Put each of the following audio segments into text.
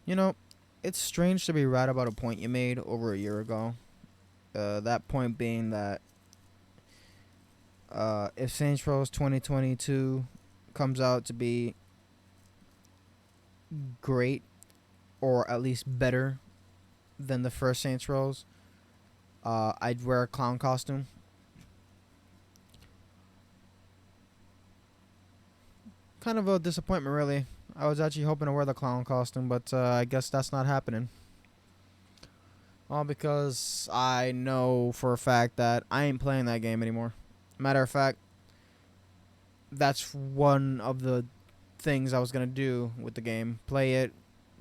You know, it's strange to be right about a point you made over a year ago. That point being that if Saints Row 2022 comes out to be great or at least better than the first Saints Rows, I'd wear a clown costume. Kind of a disappointment, really. I was actually hoping to wear the clown costume, but I guess that's not happening. All because I know for a fact that I ain't playing that game anymore. Matter of fact, that's one of the things I was gonna do with the game: play it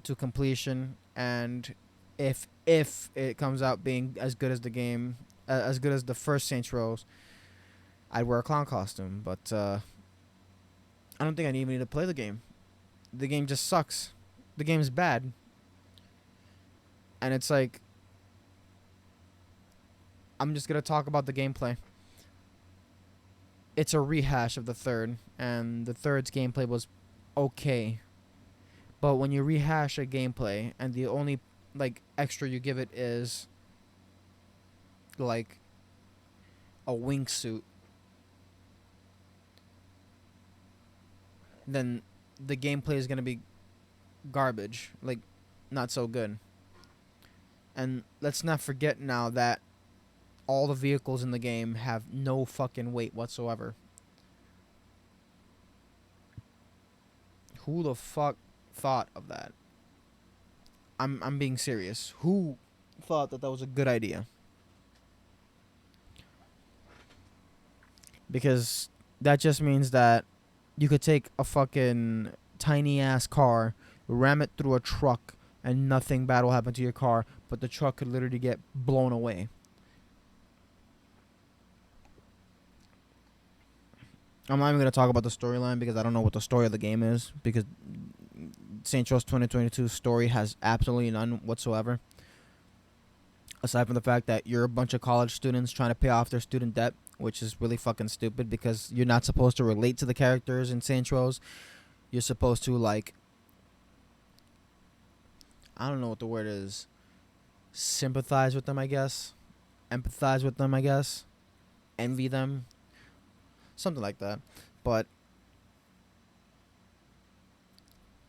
to completion, and if it comes out being as good as the game, as good as the first Saints Row, I'd wear a clown costume. But I don't think I even need to play the game. The game just sucks. The game's bad, and it's like I'm just gonna talk about the gameplay. It's a rehash of the third, and the third's gameplay was okay. But when you rehash a gameplay and the only like extra you give it is like a wingsuit, then the gameplay is gonna be garbage, like not so good. And let's not forget now that all the vehicles in the game have no fucking weight whatsoever. Who the fuck thought of that? I'm being serious. Who thought that that was a good idea? Because that just means that you could take a fucking tiny ass car, ram it through a truck, and nothing bad will happen to your car, but the truck could literally get blown away. I'm not even gonna talk about the storyline because I don't know what the story of the game is, because Saints Row 2022 story has absolutely none whatsoever. Aside from the fact that you're a bunch of college students trying to pay off their student debt, which is really fucking stupid because you're not supposed to relate to the characters in Saints Row. You're supposed to like, I don't know what the word is, sympathize with them, I guess, empathize with them, I guess, envy them, something like that. But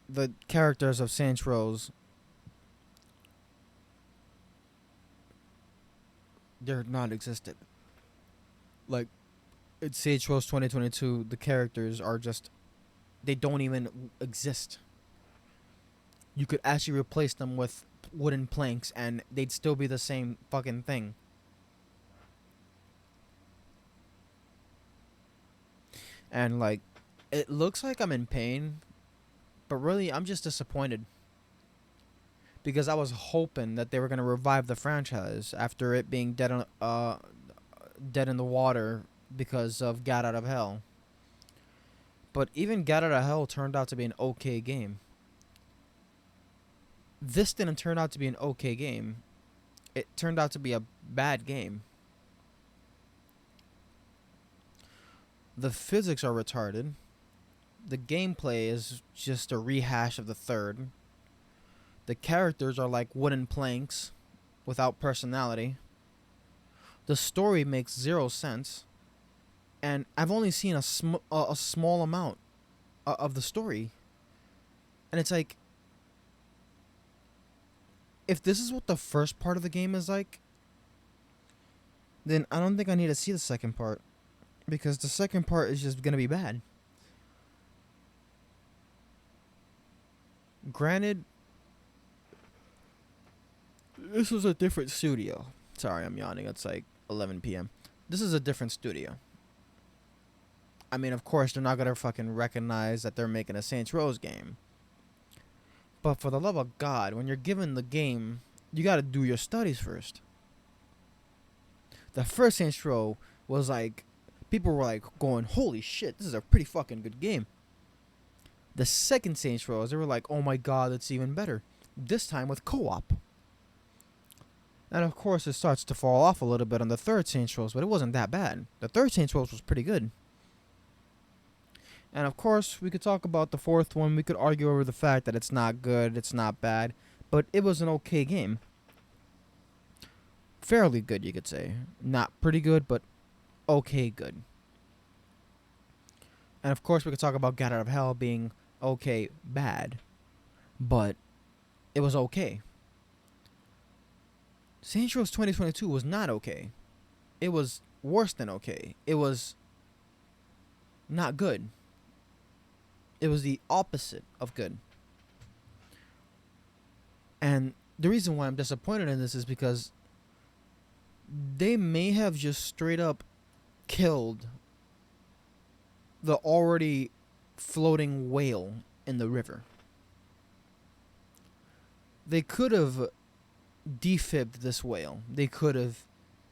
the characters of Saints Row, they're non-existent. Like in Saints Row 2022, the characters are just, they don't even exist. You could actually replace them with wooden planks and they'd still be the same fucking thing. And like, it looks like I'm in pain, but really I'm just disappointed because I was hoping that they were gonna revive the franchise after it being dead in the water because of Gat Out of Hell. But even Gat Out of Hell turned out to be an okay game. This didn't turn out to be an okay game. It turned out to be a bad game. The physics are retarded. The gameplay is just a rehash of the third. The characters are like wooden planks without personality. The story makes zero sense. And I've only seen a small amount of the story. And it's like, if this is what the first part of the game is like, then I don't think I need to see the second part. Because the second part is just going to be bad. Granted, this was a different studio. Sorry, I'm yawning. It's like 11 p.m. This is a different studio. I mean, of course, they're not going to fucking recognize that they're making a Saints Row game. But for the love of God, when you're given the game, you got to do your studies first. The first Saints Row was like, people were like going, holy shit, this is a pretty fucking good game. The second Saints Row, they were like, oh my God, it's even better. This time with co-op. And of course, it starts to fall off a little bit on the third Saints Row, but it wasn't that bad. The third Saints Row was pretty good. And of course, we could talk about the fourth one. We could argue over the fact that it's not good, it's not bad, but it was an okay game. Fairly good, you could say. Not pretty good, but okay good. And of course, we could talk about Get Out of Hell being okay bad, but it was okay. Saints Row 2022 was not okay. It was worse than okay. It was not good. It was the opposite of good. And the reason why I'm disappointed in this is because they may have just straight up killed the already floating whale in the river. They could have defibbed this whale. They could have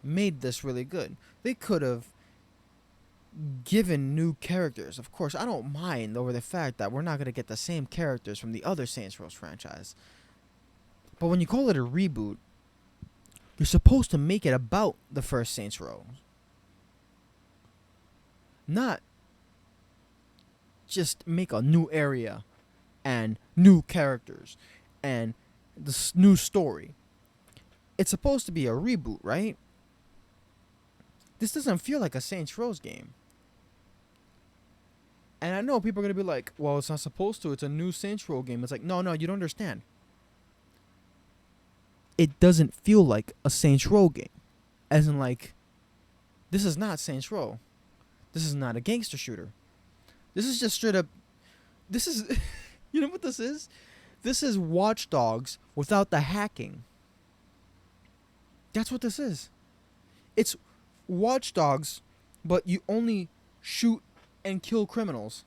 made this really good. They could have given new characters. Of course, I don't mind over the fact that we're not going to get the same characters from the other Saints Row franchise. But when you call it a reboot, you're supposed to make it about the first Saints Row. Not just make a new area and new characters and this new story. It's supposed to be a reboot, right? This doesn't feel like a Saints Row game. And I know people are going to be like, well, it's not supposed to. It's a new Saints Row game. It's like, no, you don't understand. It doesn't feel like a Saints Row game. As in, like, this is not Saints Row. This is not a gangster shooter. This is just straight up... This is... You know what this is? This is Watch Dogs without the hacking. That's what this is. It's Watch Dogs, but you only shoot and kill criminals.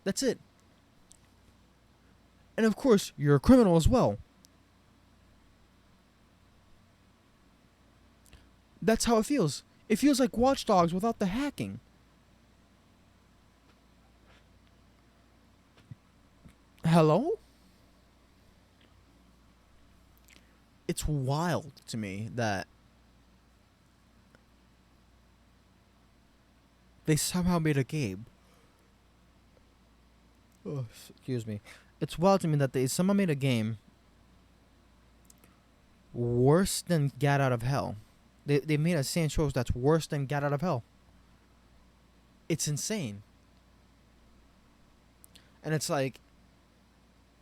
That's it. And of course, you're a criminal as well. That's how it feels. It feels like Watch Dogs without the hacking. Hello? It's wild to me that they somehow made a game. Oh, excuse me. It's wild to me that they somehow made a game worse than Get Out of Hell. They made a Saints Row that's worse than Get Out of Hell. It's insane. And it's like,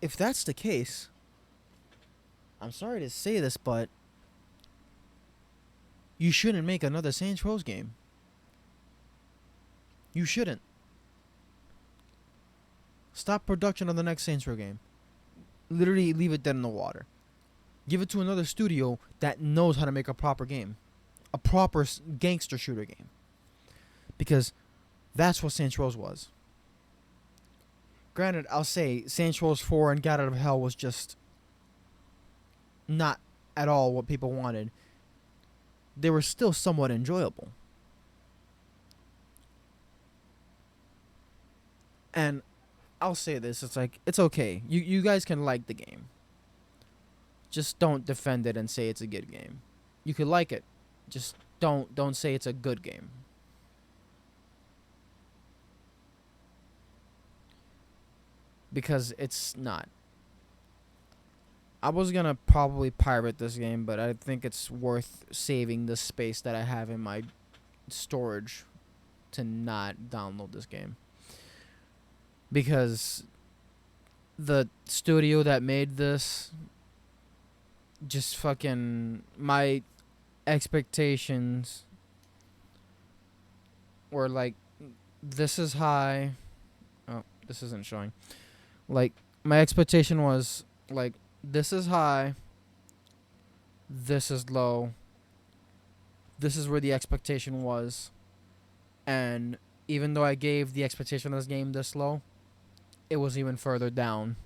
if that's the case, I'm sorry to say this, but you shouldn't make another Saints Row game. You shouldn't. Stop production of the next Saints Row game. Literally leave it dead in the water. Give it to another studio that knows how to make a proper game. A proper gangster shooter game. Because that's what Saints Row was. Granted, I'll say Saints Row 4 and Get Out of Hell was just not at all what people wanted. They were still somewhat enjoyable. And I'll say this, it's like, it's okay. You guys can like the game. Just don't defend it and say it's a good game. You could like it. Just don't say it's a good game. Because it's not. I was gonna probably pirate this game, but I think it's worth saving the space that I have in my storage to not download this game. Because the studio that made this just fucking... My expectations were like, this is high. Oh, this isn't showing. Like, my expectation was like, this is high, this is low, this is where the expectation was. And even though I gave the expectation of this game this low, it was even further down.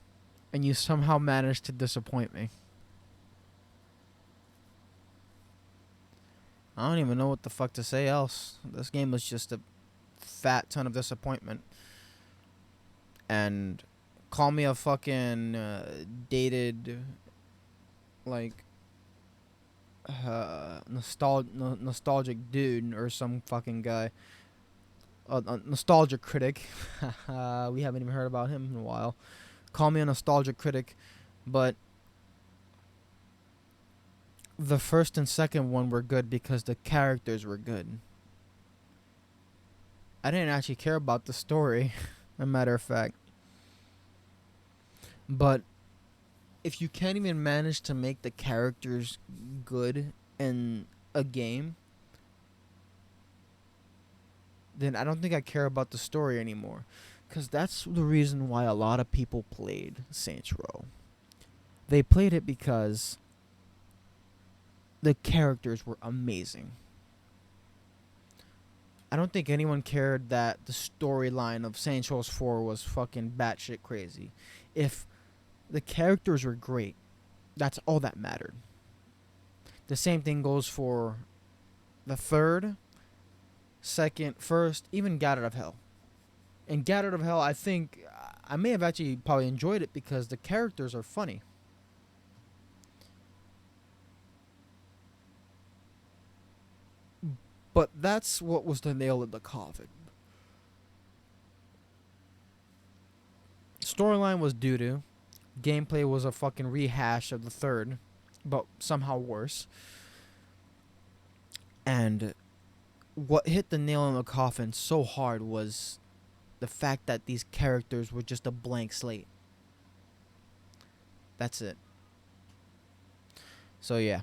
And you somehow managed to disappoint me. I don't even know what the fuck to say else. This game was just a fat ton of disappointment. And call me a fucking dated, like, nostalgic dude or some fucking guy. a nostalgia critic. We haven't even heard about him in a while. Call me a nostalgia critic, but the first and second one were good because the characters were good. I didn't actually care about the story, a matter of fact. But if you can't even manage to make the characters good in a game, then I don't think I care about the story anymore. Because that's the reason why a lot of people played Saints Row. They played it because the characters were amazing. I don't think anyone cared that the storyline of Saints Row 4 was fucking batshit crazy. If the characters were great, that's all that mattered. The same thing goes for the third, second, first, even Gat Out of Hell. And Gat Out of Hell, I think I may have actually probably enjoyed it because the characters are funny. But that's what was the nail in the coffin. Storyline was doo doo. Gameplay was a fucking rehash of the third, but somehow worse. And what hit the nail in the coffin so hard was the fact that these characters were just a blank slate. That's it. So yeah,